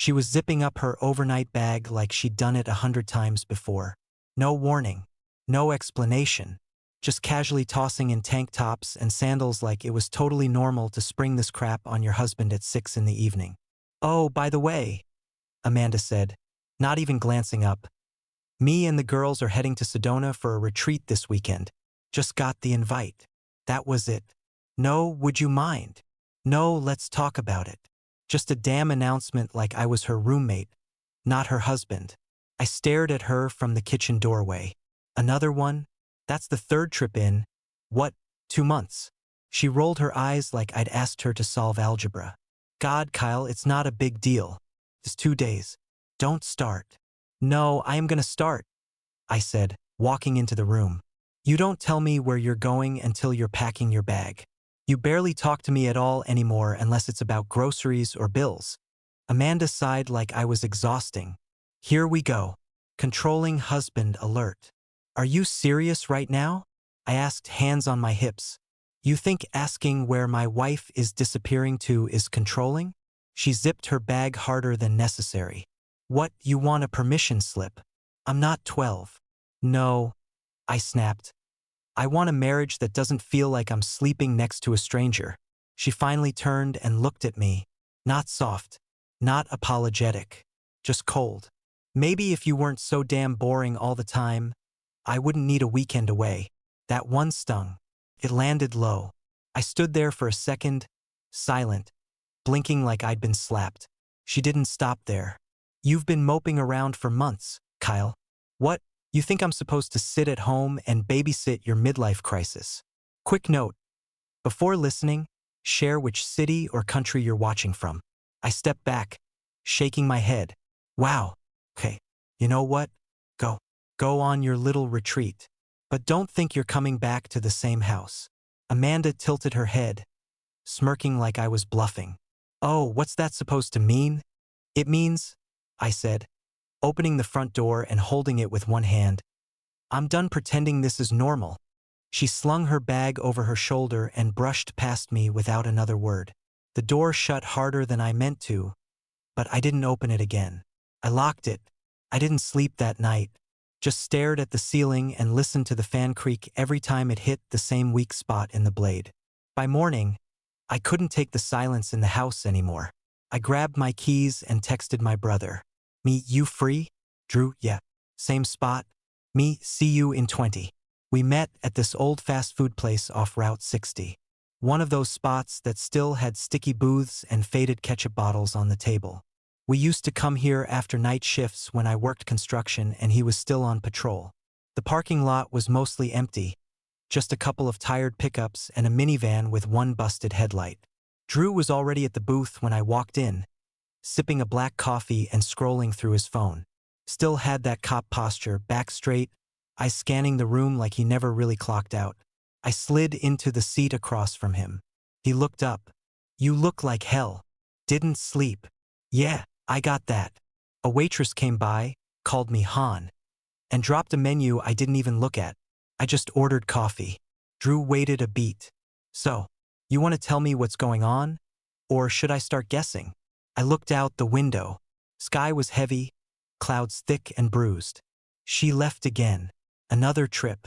She was zipping up her overnight bag like she'd done it 100 times before. No warning. No explanation. Just casually tossing in tank tops and sandals like it was totally normal to spring this crap on your husband at 6 in the evening. "Oh, by the way," Amanda said, not even glancing up. "Me and the girls are heading to Sedona for a retreat this weekend. Just got the invite." That was it. No, would you mind? No, let's talk about it. Just a damn announcement like I was her roommate, not her husband. I stared at her from the kitchen doorway. Another one? That's the third trip in, what, 2 months? She rolled her eyes like I'd asked her to solve algebra. "God, Kyle, it's not a big deal. It's 2 days. Don't start." "No, I am gonna start," I said, walking into the room. "You don't tell me where you're going until you're packing your bag. You barely talk to me at all anymore unless it's about groceries or bills." Amanda sighed like I was exhausting. "Here we go. Controlling husband alert." "Are you serious right now?" I asked, hands on my hips. "You think asking where my wife is disappearing to is controlling?" She zipped her bag harder than necessary. "What, you want a permission slip? I'm not 12. "No," I snapped. "I want a marriage that doesn't feel like I'm sleeping next to a stranger." She finally turned and looked at me. Not soft. Not apologetic. Just cold. "Maybe if you weren't so damn boring all the time, I wouldn't need a weekend away." That one stung. It landed low. I stood there for a second, silent, blinking like I'd been slapped. She didn't stop there. "You've been moping around for months, Kyle. What? You think I'm supposed to sit at home and babysit your midlife crisis?" Quick note. Before listening, share which city or country you're watching from. I stepped back, shaking my head. "Wow. Okay. You know what? Go. Go on your little retreat. But don't think you're coming back to the same house." Amanda tilted her head, smirking like I was bluffing. "Oh, what's that supposed to mean?" "It means," I said, opening the front door and holding it with one hand, "I'm done pretending this is normal." She slung her bag over her shoulder and brushed past me without another word. The door shut harder than I meant to, but I didn't open it again. I locked it. I didn't sleep that night. Just stared at the ceiling and listened to the fan creak every time it hit the same weak spot in the blade. By morning, I couldn't take the silence in the house anymore. I grabbed my keys and texted my brother. "Me, you free?" "Drew, yeah. Same spot?" "Me, see you in 20. We met at this old fast food place off Route 60. One of those spots that still had sticky booths and faded ketchup bottles on the table. We used to come here after night shifts when I worked construction and he was still on patrol. The parking lot was mostly empty, just a couple of tired pickups and a minivan with one busted headlight. Drew was already at the booth when I walked in, sipping a black coffee and scrolling through his phone. Still had that cop posture, back straight, eyes scanning the room like he never really clocked out. I slid into the seat across from him. He looked up. "You look like hell. Didn't sleep." "Yeah, I got that." A waitress came by, called me Han, and dropped a menu I didn't even look at. I just ordered coffee. Drew waited a beat. "So, you want to tell me what's going on? Or should I start guessing?" I looked out the window. Sky was heavy, clouds thick and bruised. She left again. Another trip.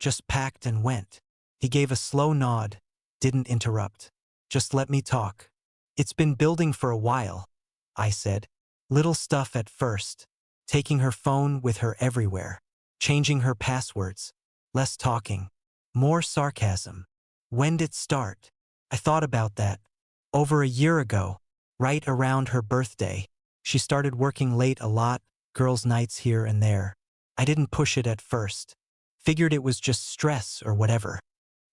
Just packed and went. He gave a slow nod, didn't interrupt. "Just let me talk." "It's been building for a while," I said. "Little stuff at first. Taking her phone with her everywhere. Changing her passwords. Less talking. More sarcasm." "When'd it start?" I thought about that. Over a year ago, right around her birthday. She started working late a lot, girls' nights here and there. I didn't push it at first. Figured it was just stress or whatever.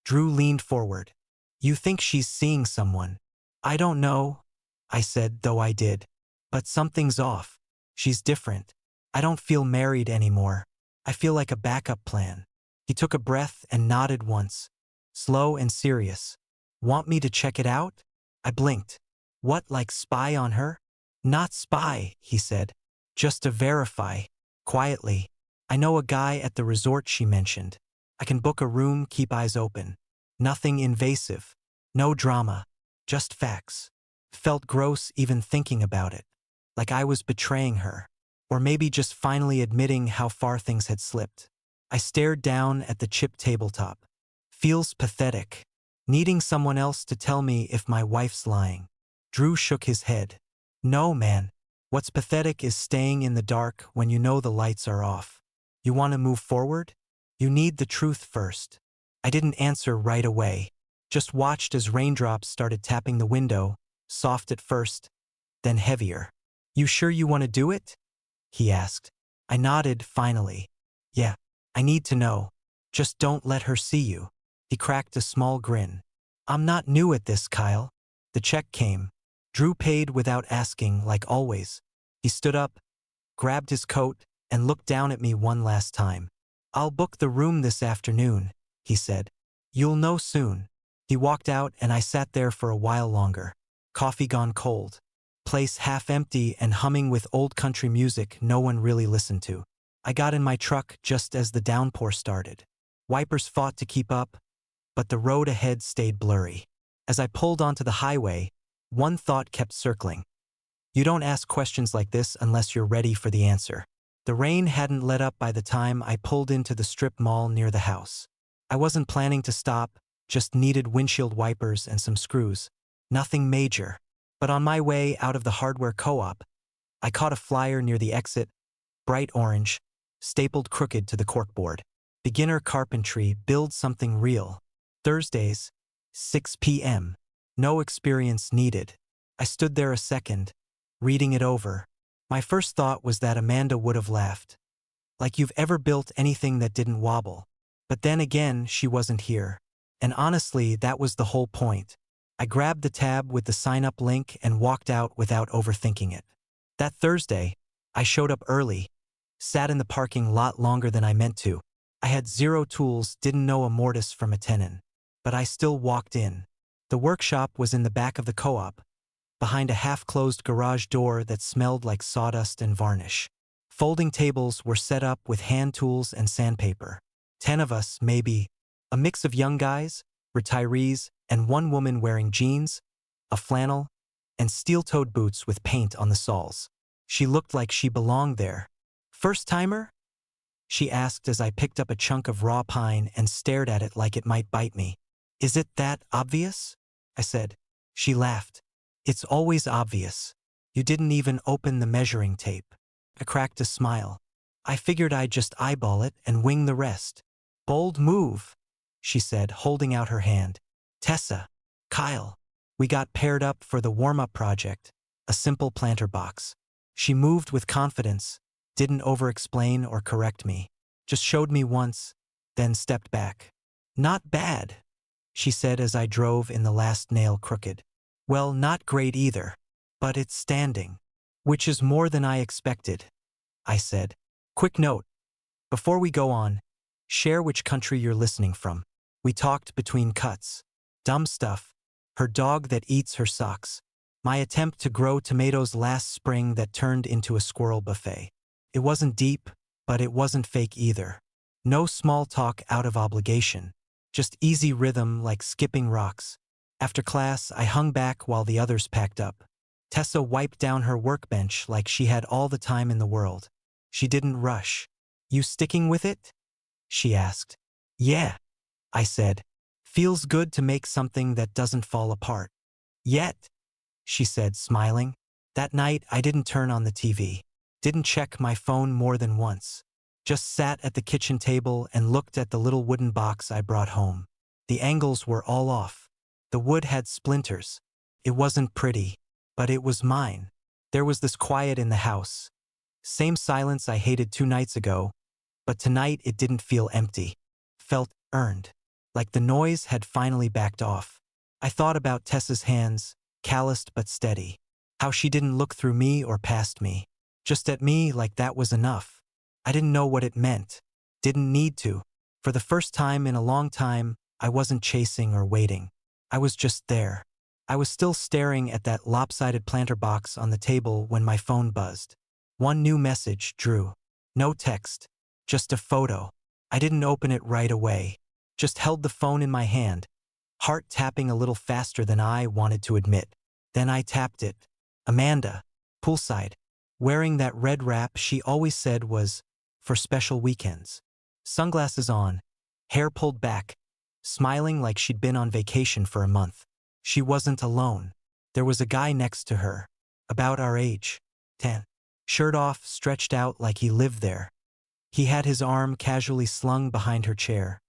Drew leaned forward. "You think she's seeing someone?" "I don't know," I said, though I did. "But something's off. She's different. I don't feel married anymore. I feel like a backup plan." He took a breath and nodded once, slow and serious. "Want me to check it out?" I blinked. "What, like spy on her?" "Not spy," he said. "Just to verify." Quietly. "I know a guy at the resort she mentioned. I can book a room, keep eyes open. Nothing invasive. No drama. Just facts." Felt gross even thinking about it. like I was betraying her. Or maybe just finally admitting how far things had slipped. I stared down at the chipped tabletop. Feels pathetic. Needing someone else to tell me if my wife's lying. Drew shook his head. No, man. What's pathetic is staying in the dark when you know the lights are off. You want to move forward? You need the truth first. I didn't answer right away. Just watched as raindrops started tapping the window, soft at first, then heavier. You sure you want to do it? He asked. I nodded finally. Yeah, I need to know. Just don't let her see you. He cracked a small grin. I'm not new at this, Kyle. The check came. Drew paid without asking, like always. He stood up, grabbed his coat, and looked down at me one last time. I'll book the room this afternoon, he said. You'll know soon. He walked out and I sat there for a while longer. Coffee gone cold. Place half empty and humming with old country music no one really listened to. I got in my truck just as the downpour started. Wipers fought to keep up, but the road ahead stayed blurry. As I pulled onto the highway, one thought kept circling. You don't ask questions like this unless you're ready for the answer. The rain hadn't let up by the time I pulled into the strip mall near the house. I wasn't planning to stop, just needed windshield wipers and some screws. Nothing major. But on my way out of the hardware co-op, I caught a flyer near the exit, bright orange, stapled crooked to the corkboard. Beginner carpentry, build something real. Thursdays, 6 p.m. No experience needed. I stood there a second, reading it over. My first thought was that Amanda would have laughed. Like you've ever built anything that didn't wobble. But then again, she wasn't here. And honestly, that was the whole point. I grabbed the tab with the sign-up link and walked out without overthinking it. That Thursday, I showed up early, sat in the parking lot longer than I meant to. I had zero tools, didn't know a mortise from a tenon. But I still walked in. The workshop was in the back of the co-op, behind a half-closed garage door that smelled like sawdust and varnish. Folding tables were set up with hand tools and sandpaper. 10 of us, maybe. A mix of young guys, retirees, and one woman wearing jeans, a flannel, and steel-toed boots with paint on the soles. She looked like she belonged there. First-timer? She asked as I picked up a chunk of raw pine and stared at it like it might bite me. Is it that obvious? I said. She laughed. It's always obvious. You didn't even open the measuring tape. I cracked a smile. I figured I'd just eyeball it and wing the rest. Bold move, she said, holding out her hand. Tessa, Kyle. We got paired up for the warm-up project, a simple planter box. She moved with confidence, didn't over-explain or correct me, just showed me once, then stepped back. Not bad, she said as I drove in the last nail crooked. Well, not great either, but it's standing, which is more than I expected, I said. Quick note, before we go on, share which country you're listening from. We talked between cuts. Dumb stuff. Her dog that eats her socks. My attempt to grow tomatoes last spring that turned into a squirrel buffet. It wasn't deep, but it wasn't fake either. No small talk out of obligation. Just easy rhythm like skipping rocks. After class, I hung back while the others packed up. Tessa wiped down her workbench like she had all the time in the world. She didn't rush. You sticking with it? She asked. Yeah, I said. Feels good to make something that doesn't fall apart. Yet, she said, smiling. That night, I didn't turn on the TV. Didn't check my phone more than once. Just sat at the kitchen table and looked at the little wooden box I brought home. The angles were all off. The wood had splinters. It wasn't pretty, but it was mine. There was this quiet in the house. Same silence I hated 2 nights ago, but tonight it didn't feel empty. Felt earned. Like the noise had finally backed off. I thought about Tessa's hands, calloused but steady. How she didn't look through me or past me. Just at me like that was enough. I didn't know what it meant. Didn't need to. For the first time in a long time, I wasn't chasing or waiting. I was just there. I was still staring at that lopsided planter box on the table when my phone buzzed. One new message, Drew. No text. Just a photo. I didn't open it right away. Just held the phone in my hand, heart tapping a little faster than I wanted to admit. Then I tapped it. Amanda. Poolside. wearing that red wrap she always said was for special weekends. Sunglasses on, hair pulled back, smiling like she'd been on vacation for a month. She wasn't alone. There was a guy next to her, about our age, 10. Shirt off, stretched out like he lived there. He had his arm casually slung behind her chair.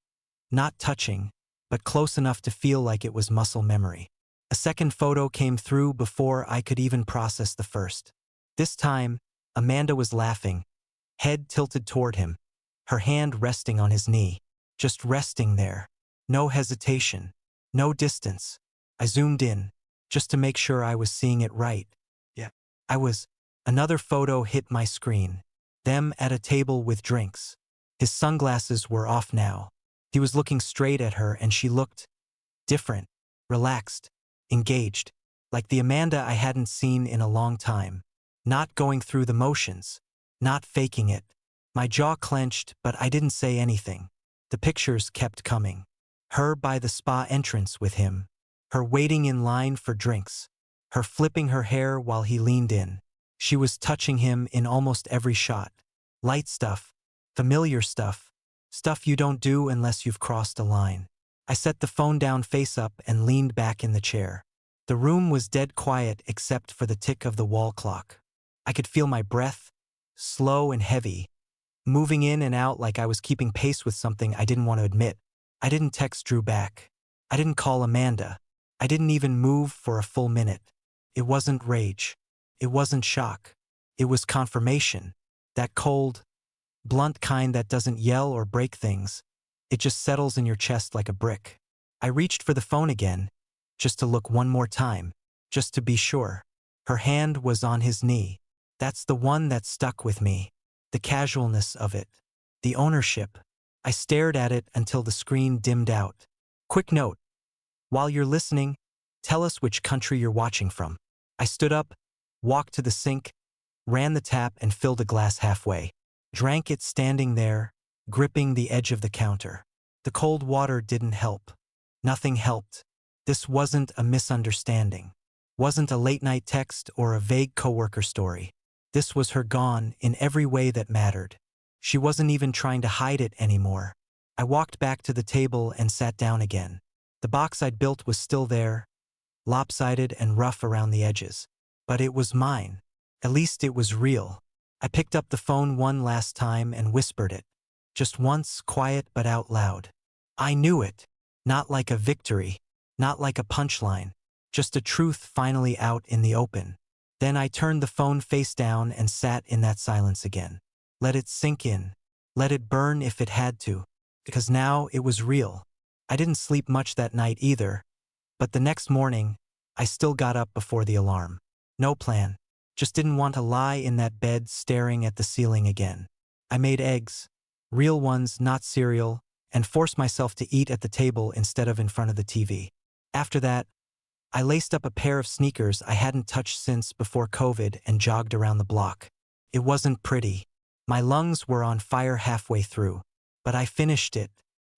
Not touching, but close enough to feel like it was muscle memory. A second photo came through before I could even process the first. This time, Amanda was laughing, head tilted toward him, her hand resting on his knee, just resting there. No hesitation, no distance. I zoomed in, just to make sure I was seeing it right. Yeah. I was. Another photo hit my screen. Them at a table with drinks. His sunglasses were off now. He was looking straight at her and she looked different, relaxed, engaged, like the Amanda I hadn't seen in a long time. Not going through the motions, not faking it. My jaw clenched, but I didn't say anything. The pictures kept coming. Her by the spa entrance with him, her waiting in line for drinks, her flipping her hair while he leaned in. She was touching him in almost every shot. Light stuff, familiar stuff, stuff you don't do unless you've crossed a line. I set the phone down face up and leaned back in the chair. The room was dead quiet except for the tick of the wall clock. I could feel my breath, slow and heavy, moving in and out like I was keeping pace with something I didn't want to admit. I didn't text Drew back. I didn't call Amanda. I didn't even move for a full minute. It wasn't rage. It wasn't shock. It was confirmation. That cold, blunt kind that doesn't yell or break things. It just settles in your chest like a brick. I reached for the phone again, just to look one more time, just to be sure. Her hand was on his knee. That's the one that stuck with me. The casualness of it. The ownership. I stared at it until the screen dimmed out. Quick note. While you're listening, tell us which country you're watching from. I stood up, walked to the sink, ran the tap and filled a glass halfway. Drank it standing there, gripping the edge of the counter. The cold water didn't help. Nothing helped. This wasn't a misunderstanding. Wasn't a late-night text or a vague coworker story. This was her gone in every way that mattered. She wasn't even trying to hide it anymore. I walked back to the table and sat down again. The box I'd built was still there, lopsided and rough around the edges. But it was mine. At least it was real. I picked up the phone one last time and whispered it. Just once, quiet but out loud. I knew it. Not like a victory. Not like a punchline. Just a truth finally out in the open. Then I turned the phone face down and sat in that silence again. Let it sink in. Let it burn if it had to. Because now it was real. I didn't sleep much that night either. But the next morning, I still got up before the alarm. No plan. Just didn't want to lie in that bed staring at the ceiling again. I made eggs. Real ones, not cereal, and forced myself to eat at the table instead of in front of the TV. After that, I laced up a pair of sneakers I hadn't touched since before COVID and jogged around the block. It wasn't pretty. My lungs were on fire halfway through. But I finished it.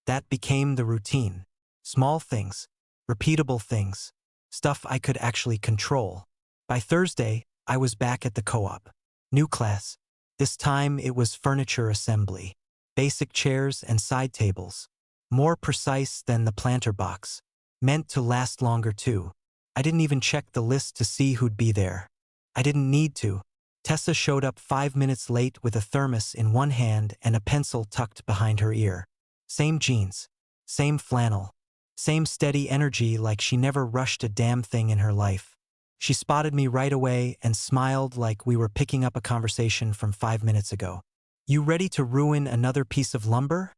That became the routine. Small things. Repeatable things. Stuff I could actually control. By Thursday, I was back at the co-op. New class. This time it was furniture assembly. Basic chairs and side tables. More precise than the planter box. Meant to last longer too. I didn't even check the list to see who'd be there. I didn't need to. Tessa showed up 5 minutes late with a thermos in one hand and a pencil tucked behind her ear. Same jeans. Same flannel. Same steady energy like she never rushed a damn thing in her life. She spotted me right away and smiled like we were picking up a conversation from 5 minutes ago. "You ready to ruin another piece of lumber?"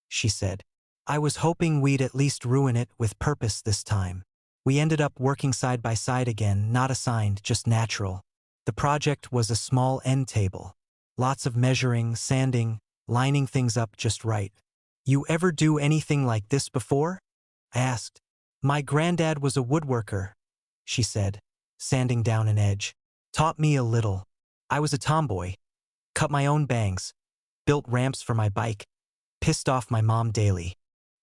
she said. I was hoping we'd at least ruin it with purpose this time. We ended up working side by side again, not assigned, just natural. The project was a small end table. Lots of measuring, sanding, lining things up just right. "You ever do anything like this before?" I asked. "My granddad was a woodworker," she said, sanding down an edge. "Taught me a little. I was a tomboy. Cut my own bangs. Built ramps for my bike. Pissed off my mom daily."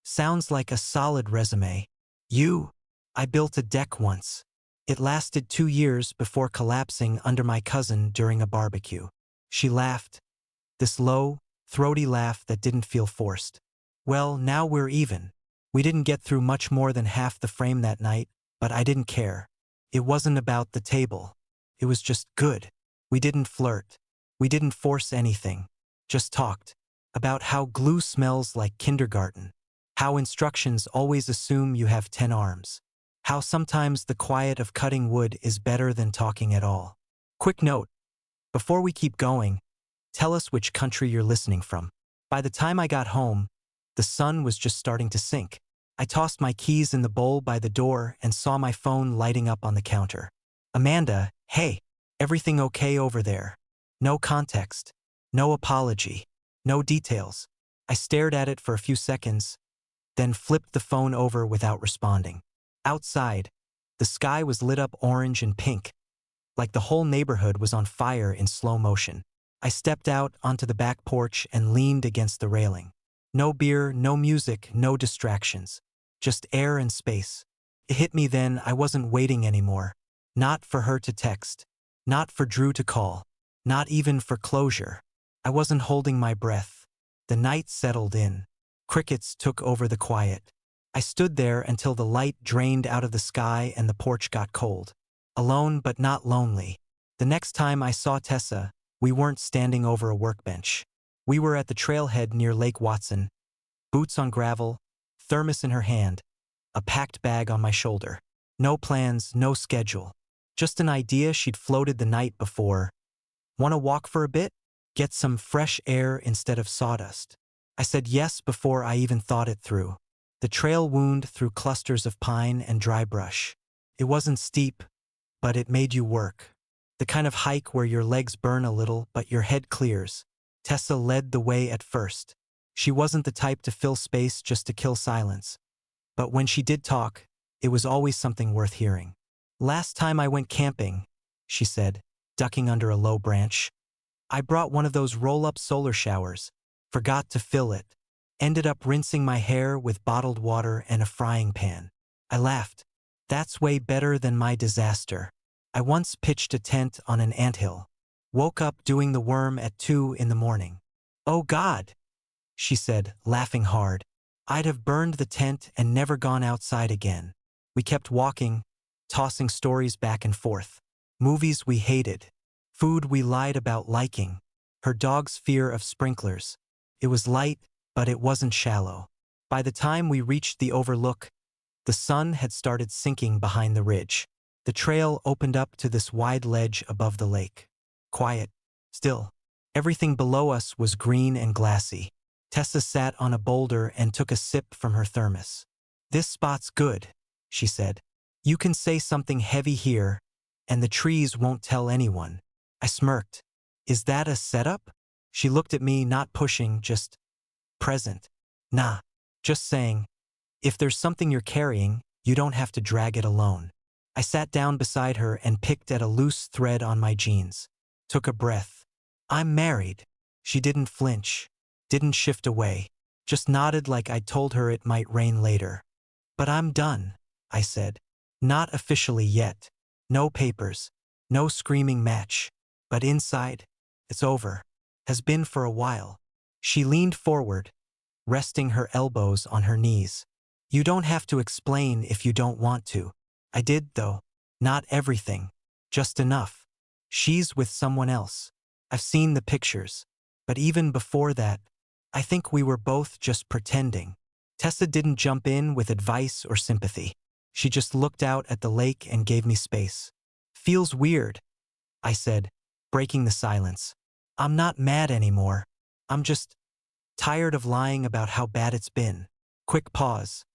Sounds like a solid resume. "You?" "I built a deck once. It lasted 2 years before collapsing under my cousin during a barbecue. She laughed, this low, throaty laugh that didn't feel forced. Well, now we're even. We didn't get through much more than half the frame that night, but I didn't care. It wasn't about the table. It was just good. We didn't flirt. We didn't force anything. Just talked. About how glue smells like kindergarten. How instructions always assume you have 10 arms. How sometimes the quiet of cutting wood is better than talking at all. Quick note. Before we keep going, tell us which country you're listening from. By the time I got home, the sun was just starting to sink. I tossed my keys in the bowl by the door and saw my phone lighting up on the counter. Amanda, hey, everything okay over there? No context. No apology. No details. I stared at it for a few seconds, then flipped the phone over without responding. Outside, the sky was lit up orange and pink, like the whole neighborhood was on fire in slow motion. I stepped out onto the back porch and leaned against the railing. No beer, no music, no distractions. Just air and space. It hit me then I wasn't waiting anymore. Not for her to text. Not for Drew to call. Not even for closure. I wasn't holding my breath. The night settled in. Crickets took over the quiet. I stood there until the light drained out of the sky and the porch got cold. Alone but not lonely. The next time I saw Tessa, we weren't standing over a workbench. We were at the trailhead near Lake Watson, boots on gravel, thermos in her hand, a packed bag on my shoulder. No plans, no schedule. Just an idea she'd floated the night before. "Want to walk for a bit? Get some fresh air instead of sawdust." I said yes before I even thought it through. The trail wound through clusters of pine and dry brush. It wasn't steep, but it made you work. The kind of hike where your legs burn a little but your head clears. Tessa led the way at first. She wasn't the type to fill space just to kill silence. But when she did talk, it was always something worth hearing. "Last time I went camping," she said, ducking under a low branch, "I brought one of those roll-up solar showers. Forgot to fill it. Ended up rinsing my hair with bottled water and a frying pan." I laughed. "That's way better than my disaster. I once pitched a tent on an anthill. Woke up doing the worm at 2 in the morning. Oh God," she said, laughing hard. "I'd have burned the tent and never gone outside again." We kept walking, tossing stories back and forth. Movies we hated. Food we lied about liking. Her dog's fear of sprinklers. It was light, but it wasn't shallow. By the time we reached the overlook, the sun had started sinking behind the ridge. The trail opened up to this wide ledge above the lake. Quiet. Still. Everything below us was green and glassy. Tessa sat on a boulder and took a sip from her thermos. "This spot's good," she said. "You can say something heavy here, and the trees won't tell anyone." I smirked. "Is that a setup?" She looked at me, not pushing, just present. "Nah, just saying, if there's something you're carrying, you don't have to drag it alone." I sat down beside her and picked at a loose thread on my jeans. Took a breath. "I'm married." She didn't flinch, didn't shift away, just nodded like I'd told her it might rain later. "But I'm done," I said. "Not officially yet. No papers, no screaming match. But inside, it's over. Has been for a while." She leaned forward, resting her elbows on her knees. "You don't have to explain if you don't want to." I did, though. Not everything. Just enough. She's with someone else. I've seen the pictures. But even before that, I think we were both just pretending. Tessa didn't jump in with advice or sympathy. She just looked out at the lake and gave me space. "Feels weird," I said, breaking the silence. "I'm not mad anymore. I'm just tired of lying about how bad it's been." Quick pause.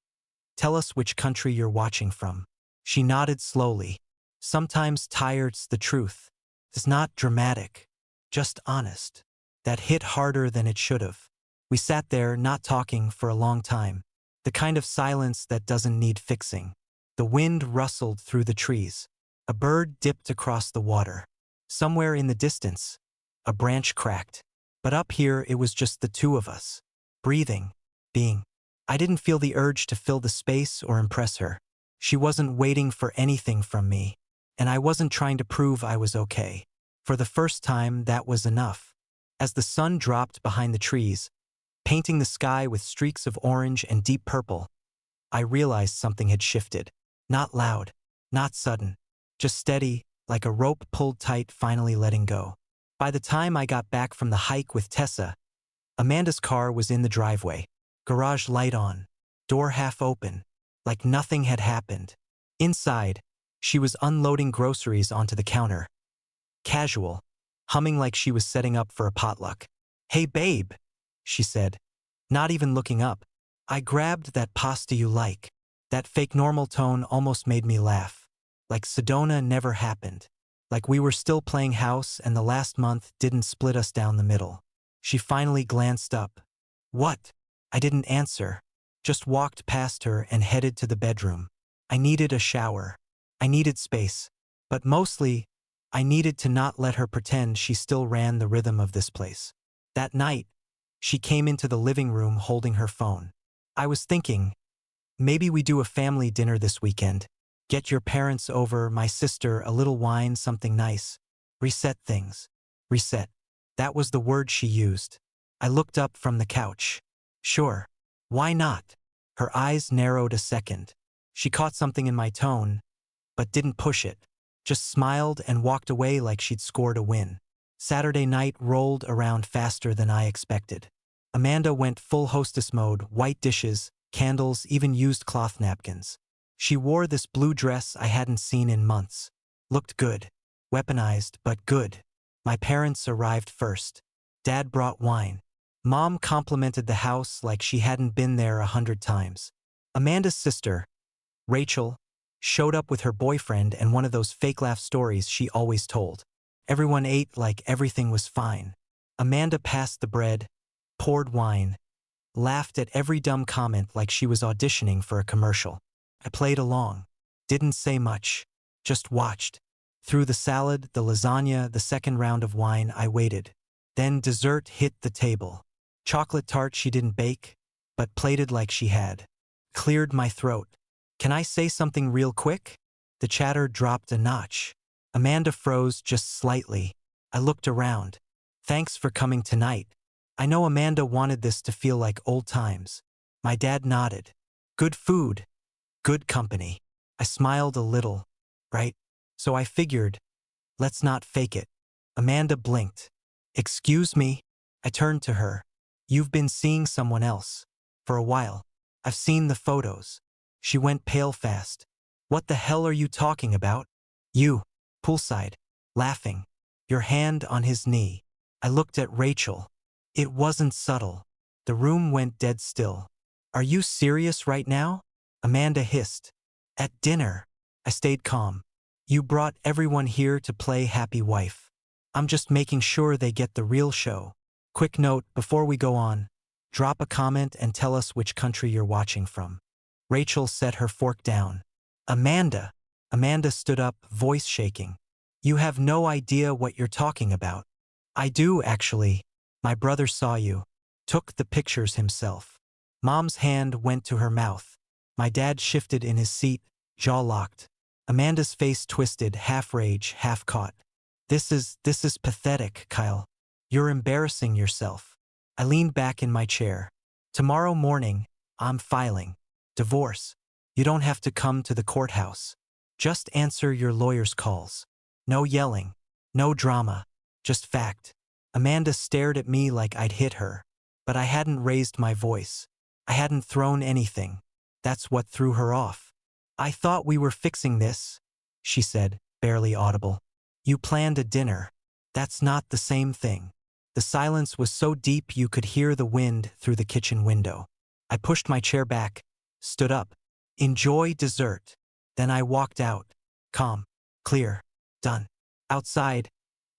"Tell us which country you're watching from." She nodded slowly. "Sometimes tired's the truth. It's not dramatic, just honest." That hit harder than it should have. We sat there, not talking, for a long time. The kind of silence that doesn't need fixing. The wind rustled through the trees. A bird dipped across the water. Somewhere in the distance, a branch cracked. But up here it was just the two of us. Breathing. Being. I didn't feel the urge to fill the space or impress her. She wasn't waiting for anything from me. and I wasn't trying to prove I was okay. For the first time, that was enough. As the sun dropped behind the trees, painting the sky with streaks of orange and deep purple, I realized something had shifted. Not loud, not sudden, just steady, like a rope pulled tight finally letting go. By the time I got back from the hike with Tessa, Amanda's car was in the driveway, garage light on, door half open, like nothing had happened. Inside, she was unloading groceries onto the counter. Casual, humming like she was setting up for a potluck. "Hey babe," she said, not even looking up. "I grabbed that pasta you like." That fake normal tone almost made me laugh. Like Sedona never happened. Like we were still playing house and the last month didn't split us down the middle. She finally glanced up. "What?" I didn't answer, just walked past her and headed to the bedroom. I needed a shower. I needed space. But mostly, I needed to not let her pretend she still ran the rhythm of this place. That night, she came into the living room holding her phone. I was thinking, maybe we do a family dinner this weekend. Get your parents over, my sister, a little wine, something nice. Reset things. Reset. That was the word she used. I looked up from the couch. Sure. Why not? Her eyes narrowed a second. She caught something in my tone, but didn't push it. Just smiled and walked away like she'd scored a win. Saturday night rolled around faster than I expected. Amanda went full hostess mode, white dishes, candles, even used cloth napkins. She wore this blue dress I hadn't seen in months. Looked good. Weaponized, but good. My parents arrived first. Dad brought wine. Mom complimented the house like she hadn't been there 100 times. Amanda's sister, Rachel, showed up with her boyfriend and one of those fake laugh stories she always told. Everyone ate like everything was fine. Amanda passed the bread, poured wine, laughed at every dumb comment like she was auditioning for a commercial. I played along. Didn't say much. Just watched. Through the salad, the lasagna, the second round of wine, I waited. Then dessert hit the table. Chocolate tart she didn't bake, but plated like she had. Cleared my throat. "Can I say something real quick?" The chatter dropped a notch. Amanda froze just slightly. I looked around. "Thanks for coming tonight." I know Amanda wanted this to feel like old times. My dad nodded. "Good food. Good company." I smiled a little. Right? So I figured, let's not fake it. Amanda blinked. "Excuse me?" I turned to her. "You've been seeing someone else. For a while. I've seen the photos." She went pale fast. "What the hell are you talking about?" "You." Poolside. Laughing. Your hand on his knee. I looked at Rachel. It wasn't subtle. The room went dead still. "Are you serious right now?" Amanda hissed. "At dinner." I stayed calm. "You brought everyone here to play happy wife. I'm just making sure they get the real show. Quick note before we go on. Drop a comment and tell us which country you're watching from." Rachel set her fork down. "Amanda." Amanda stood up, voice shaking. "You have no idea what you're talking about." "I do, actually. My brother saw you. Took the pictures himself." Mom's hand went to her mouth. My dad shifted in his seat, jaw locked. Amanda's face twisted, half rage, half caught. This is pathetic, Kyle. You're embarrassing yourself." I leaned back in my chair. "Tomorrow morning, I'm filing. Divorce. You don't have to come to the courthouse. Just answer your lawyer's calls. No yelling. No drama. Just fact." Amanda stared at me like I'd hit her. But I hadn't raised my voice. I hadn't thrown anything. That's what threw her off. "I thought we were fixing this," she said, barely audible. "You planned a dinner. That's not the same thing." The silence was so deep you could hear the wind through the kitchen window. I pushed my chair back, stood up. "Enjoy dessert." Then I walked out. Calm. Clear. Done. Outside,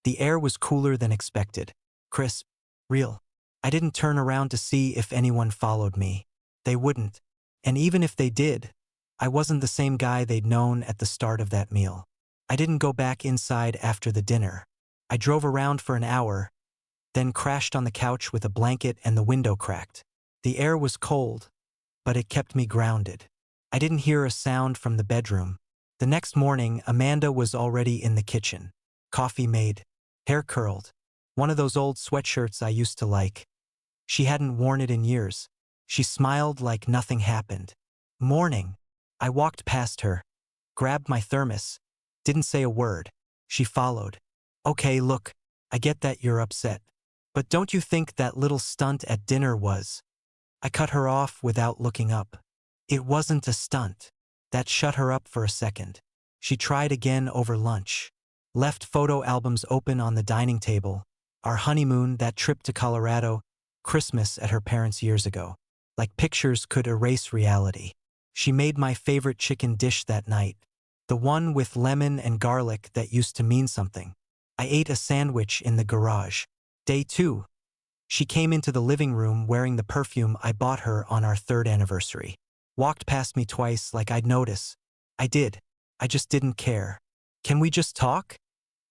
the air was cooler than expected. Crisp. Real. I didn't turn around to see if anyone followed me. They wouldn't. And even if they did, I wasn't the same guy they'd known at the start of that meal. I didn't go back inside after the dinner. I drove around for an hour, then crashed on the couch with a blanket and the window cracked. The air was cold, but it kept me grounded. I didn't hear a sound from the bedroom. The next morning, Amanda was already in the kitchen. Coffee made, hair curled. One of those old sweatshirts I used to like. She hadn't worn it in years. She smiled like nothing happened. Morning. I walked past her, grabbed my thermos, didn't say a word. She followed. Okay, look, I get that you're upset. But don't you think that little stunt at dinner was? I cut her off without looking up. It wasn't a stunt. That shut her up for a second. She tried again over lunch. Left photo albums open on the dining table. Our honeymoon, that trip to Colorado, Christmas at her parents' years ago. Like pictures could erase reality. She made my favorite chicken dish that night. The one with lemon and garlic that used to mean something. I ate a sandwich in the garage. Day 2. She came into the living room wearing the perfume I bought her on our 3rd anniversary. Walked past me twice like I'd notice. I did. I just didn't care. Can we just talk?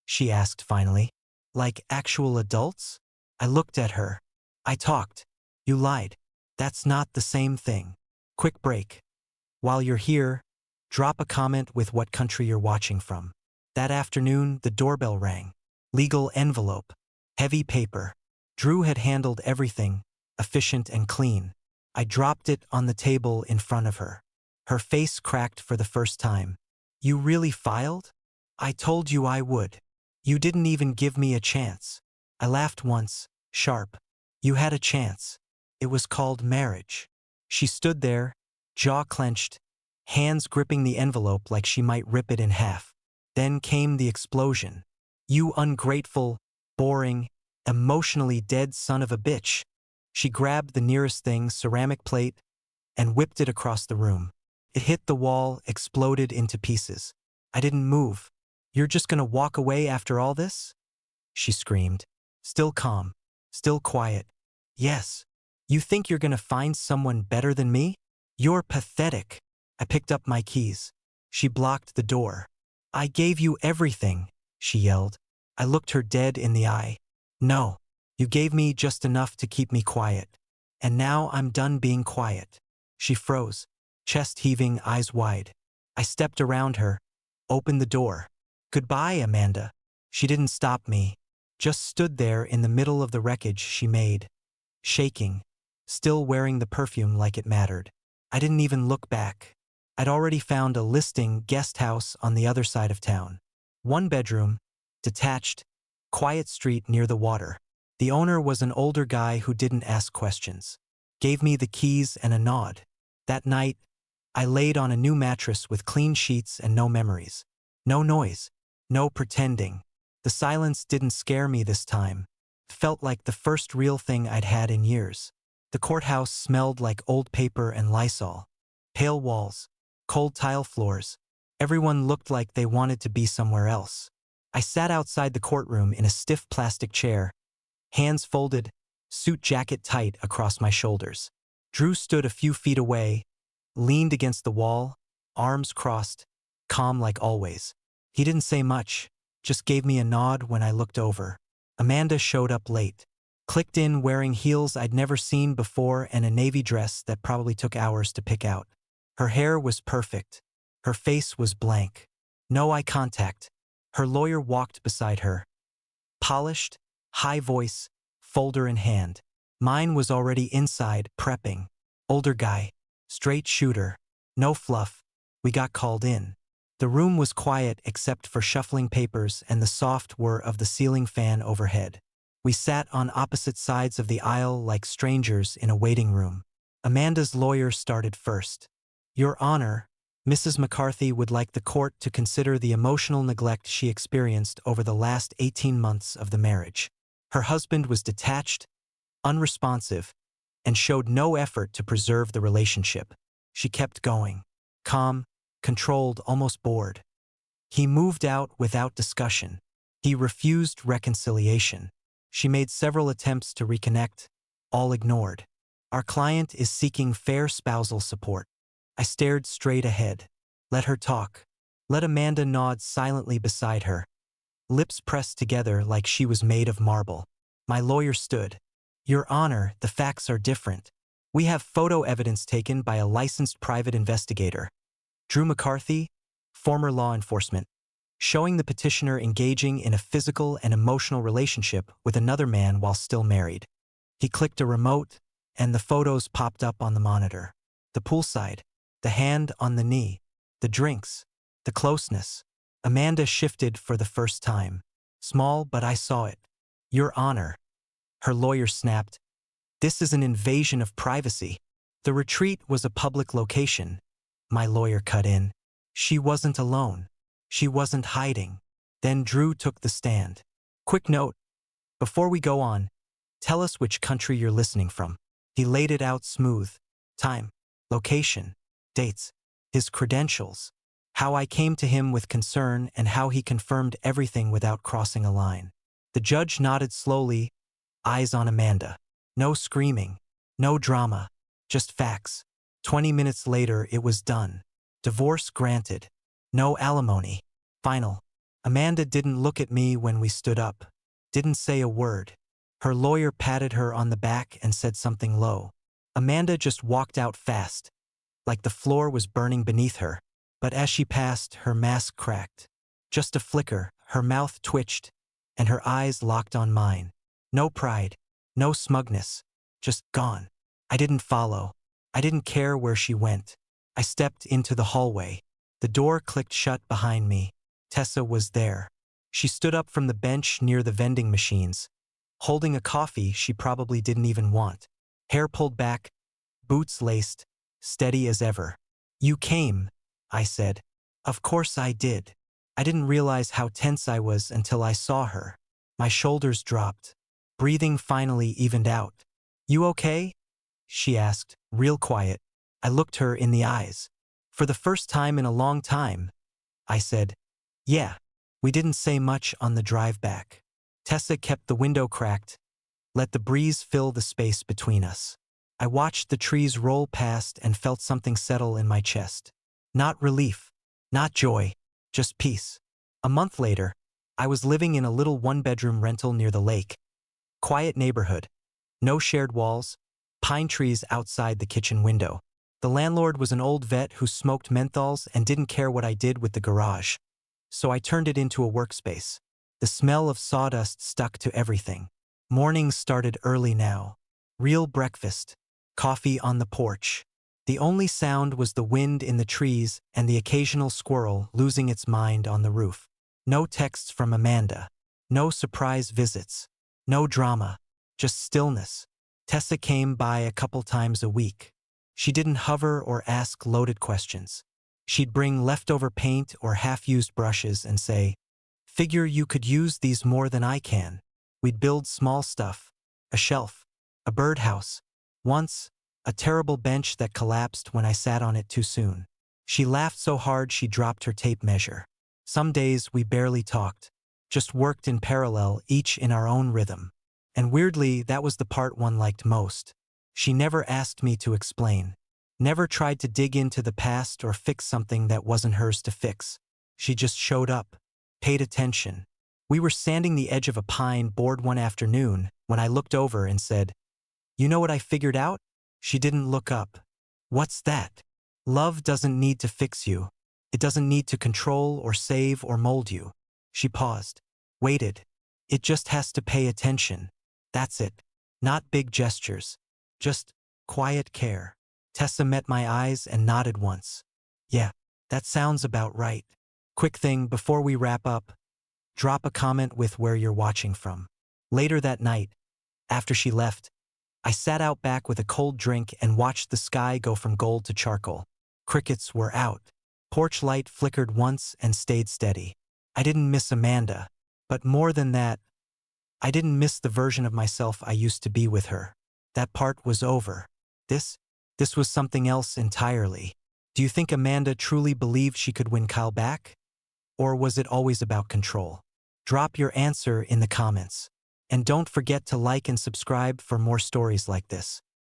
She asked finally. Like actual adults? I looked at her. I talked. You lied. That's not the same thing. Quick break. While you're here, drop a comment with what country you're watching from. That afternoon, the doorbell rang. Legal envelope. Heavy paper. Drew had handled everything, efficient and clean. I dropped it on the table in front of her. Her face cracked for the first time. You really filed? I told you I would. You didn't even give me a chance. I laughed once, sharp. You had a chance. It was called marriage. She stood there, jaw clenched, hands gripping the envelope like she might rip it in half. Then came the explosion. You ungrateful, boring, emotionally dead son of a bitch. She grabbed the nearest thing, ceramic plate, and whipped it across the room. It hit the wall, exploded into pieces. I didn't move. You're just gonna walk away after all this? She screamed. Still calm. Still quiet. Yes. You think you're gonna find someone better than me? You're pathetic. I picked up my keys. She blocked the door. I gave you everything, she yelled. I looked her dead in the eye. No. You gave me just enough to keep me quiet. And now I'm done being quiet. She froze, chest heaving, eyes wide. I stepped around her, opened the door. Goodbye, Amanda. She didn't stop me, just stood there in the middle of the wreckage she made, shaking, still wearing the perfume like it mattered. I didn't even look back. I'd already found a listing guest house on the other side of town. 1 bedroom, detached, quiet street near the water. The owner was an older guy who didn't ask questions. Gave me the keys and a nod. That night, I laid on a new mattress with clean sheets and no memories. No noise. No pretending. The silence didn't scare me this time. It felt like the first real thing I'd had in years. The courthouse smelled like old paper and Lysol. Pale walls. Cold tile floors. Everyone looked like they wanted to be somewhere else. I sat outside the courtroom in a stiff plastic chair, hands folded, suit jacket tight across my shoulders. Drew stood a few feet away, leaned against the wall, arms crossed, calm like always. He didn't say much, just gave me a nod when I looked over. Amanda showed up late. Clicked in wearing heels I'd never seen before and a navy dress that probably took hours to pick out. Her hair was perfect. Her face was blank. No eye contact. Her lawyer walked beside her. Polished, high voice, folder in hand. Mine was already inside, prepping. Older guy. Straight shooter. No fluff. We got called in. The room was quiet except for shuffling papers and the soft whir of the ceiling fan overhead. We sat on opposite sides of the aisle like strangers in a waiting room. Amanda's lawyer started first. Your Honor, Mrs. McCarthy would like the court to consider the emotional neglect she experienced over the last 18 months of the marriage. Her husband was detached, unresponsive, and showed no effort to preserve the relationship. She kept going. Calm, controlled, almost bored. He moved out without discussion. He refused reconciliation. She made several attempts to reconnect, all ignored. Our client is seeking fair spousal support. I stared straight ahead. Let her talk. Let Amanda nod silently beside her. Lips pressed together like she was made of marble. My lawyer stood. Your Honor, the facts are different. We have photo evidence taken by a licensed private investigator. Drew McCarthy, former law enforcement, showing the petitioner engaging in a physical and emotional relationship with another man while still married. He clicked a remote, and the photos popped up on the monitor. The poolside, the hand on the knee, the drinks, the closeness. Amanda shifted for the first time. Small, but I saw it. Your Honor, her lawyer snapped. This is an invasion of privacy. The retreat was a public location. My lawyer cut in. She wasn't alone. She wasn't hiding. Then Drew took the stand. Quick note, before we go on, tell us which country you're listening from. He laid it out smooth. Time, location, dates, his credentials, how I came to him with concern and how he confirmed everything without crossing a line. The judge nodded slowly, eyes on Amanda. No screaming, no drama, just facts. 20 minutes later, it was done. Divorce granted. No alimony. Final. Amanda didn't look at me when we stood up. Didn't say a word. Her lawyer patted her on the back and said something low. Amanda just walked out fast, like the floor was burning beneath her. But as she passed, her mask cracked. Just a flicker, her mouth twitched, and her eyes locked on mine. No pride, no smugness, just gone. I didn't follow. I didn't care where she went. I stepped into the hallway. The door clicked shut behind me. Tessa was there. She stood up from the bench near the vending machines, holding a coffee she probably didn't even want. Hair pulled back, boots laced, steady as ever. You came, I said. Of course I did. I didn't realize how tense I was until I saw her. My shoulders dropped. Breathing finally evened out. You okay? She asked, real quiet. I looked her in the eyes. For the first time in a long time, I said, yeah. We didn't say much on the drive back. Tessa kept the window cracked, let the breeze fill the space between us. I watched the trees roll past and felt something settle in my chest. Not relief, not joy, just peace. A month later, I was living in a little one-bedroom rental near the lake. Quiet neighborhood. No shared walls, pine trees outside the kitchen window. The landlord was an old vet who smoked menthols and didn't care what I did with the garage. So I turned it into a workspace. The smell of sawdust stuck to everything. Mornings started early now. Real breakfast. Coffee on the porch. The only sound was the wind in the trees and the occasional squirrel losing its mind on the roof. No texts from Amanda. No surprise visits. No drama. Just stillness. Tessa came by a couple times a week. She didn't hover or ask loaded questions. She'd bring leftover paint or half-used brushes and say, figure you could use these more than I can. We'd build small stuff. A shelf. A birdhouse. Once, a terrible bench that collapsed when I sat on it too soon. She laughed so hard she dropped her tape measure. Some days we barely talked. Just worked in parallel, each in our own rhythm. And weirdly, that was the part one liked most. She never asked me to explain. Never tried to dig into the past or fix something that wasn't hers to fix. She just showed up, paid attention. We were sanding the edge of a pine board one afternoon when I looked over and said, you know what I figured out? She didn't look up. What's that? Love doesn't need to fix you. It doesn't need to control or save or mold you. She paused, waited. It just has to pay attention. That's it. Not big gestures. Just quiet care. Tessa met my eyes and nodded once. Yeah, that sounds about right. Quick thing before we wrap up. Drop a comment with where you're watching from. Later that night, after she left, I sat out back with a cold drink and watched the sky go from gold to charcoal. Crickets were out. Porch light flickered once and stayed steady. I didn't miss Amanda, but more than that, I didn't miss the version of myself I used to be with her. That part was over. This was something else entirely. Do you think Amanda truly believed she could win Kyle back? Or was it always about control? Drop your answer in the comments. And don't forget to like and subscribe for more stories like this.